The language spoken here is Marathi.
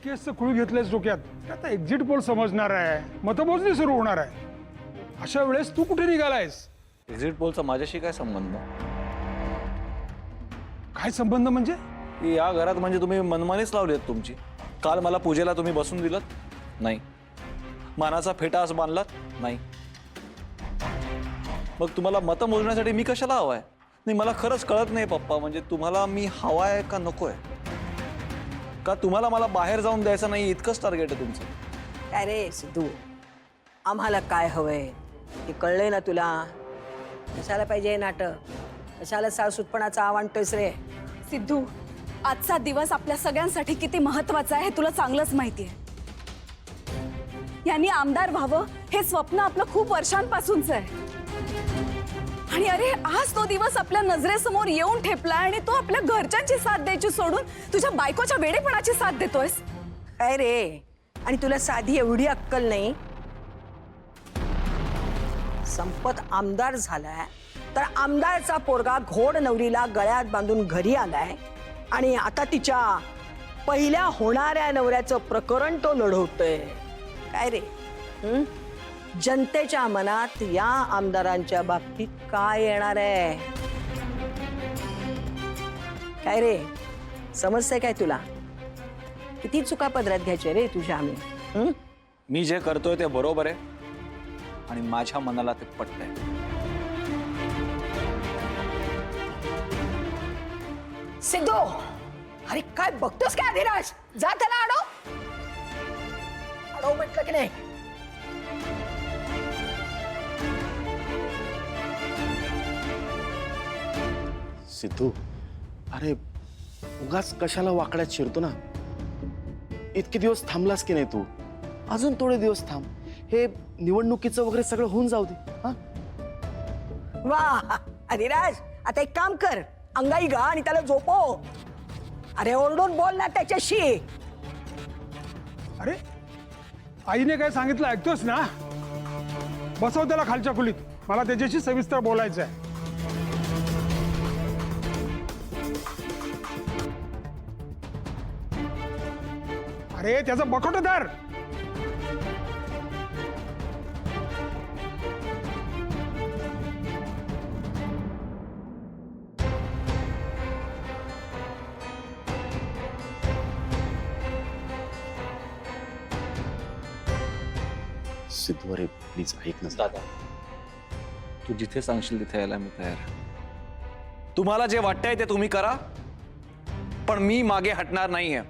केसचं कुळ घेतलंयस डोक्यात. आता एक्झिट पोल समजणार आहे, मतमोजणी सुरू होणार आहे. अशा वेळेस तू कुठे निघालायस? एक्झिट पोलचा माझ्याशी काय संबंध? काय संबंध म्हणजे? की या घरात म्हणजे तुम्ही मनमानीच लावली आहेत तुमची. काल मला पूजेला तुम्ही बसून दिलं नाही, मानाचा फेटा असं बांधलात नाही. मग तुम्हाला मतं मोजण्यासाठी मी कशाला हवाय? नाही, मला खरंच कळत नाही पप्पा, म्हणजे तुम्हाला मी हवाय का नकोय? का तुम्हाला मला बाहेर जाऊन द्यायचं नाही इतकंच टार्गेट आहे तुमचं? अरे सिद्धू, आम्हाला काय हवंय हे कळलंय ना तुला? कशाला पाहिजे नाटक? कशाला साळसूतपणाचा आवांटोस रे? सिद्धू, आजचा दिवस आपल्या सगळ्यांसाठी किती महत्वाचा आहे हे तुला चांगलंच माहितीये. यांनी आमदार व्हावं हे स्वप्न आपलं खूप वर्षांपासूनच आहे. आणि अरे आज तो दिवस आपल्या नजरेसमोर येऊन ठेपलाय आणि तो आपल्या घरच्यांची साथ द्यायची सोडून तुझ्या बायकोच्या वेडेपणाची साथ देतोयस. काय रे? आणि तुला साधी एवढी अक्कल नाही? संपत आमदार झालाय तर आमदारचा पोरगा घोड नवरीला गळ्यात बांधून घरी आलाय आणि आता तिच्या पहिल्या होणाऱ्या नवऱ्याचं प्रकरण तो लढवतोय. काय रे? जनतेच्या मनात या आमदारांच्या बाबतीत काय येणार आहे? काय रे, समजतंय काय तुला? किती चुका पदरात घ्यायच्या रे तुझ्या आम्ही? मी जे करतोय ते बरोबर आहे आणि माझ्या मनाला ते पटतंय. सिद्धू, अरे काय बघतोस काय? अधिराज, जा त्याला अडव. अडव म्हटलं की नाही? सिद्धू, अरे उगाच कशाला वाकड्यात शिरतो ना? इतके दिवस थांबलास की नाही तू? अजून थोडे दिवस थांब. हे निवडणुकीचं वगैरे सगळं होऊन जाऊ दे. हा, वा अधिराज, आता एक काम कर, अंगाई गा आणि त्याला झोपव. अरे ओरडून बोल ना त्याच्याशी. अरे आईने काय सांगितलं ऐकतोस ना? बसव त्याला खालच्या खोलीत, मला त्याच्याशी सविस्तर बोलायचं आहे. अरे त्याचं बकोटं धर. सिद्धू अरे प्लीज ऐक ना. दादा, तू जिथे सांगशील तिथे यायला मी तयार आहे. तुम्हाला जे वाटतंय ते तुम्ही करा, पण मी मागे हटणार नाहीये.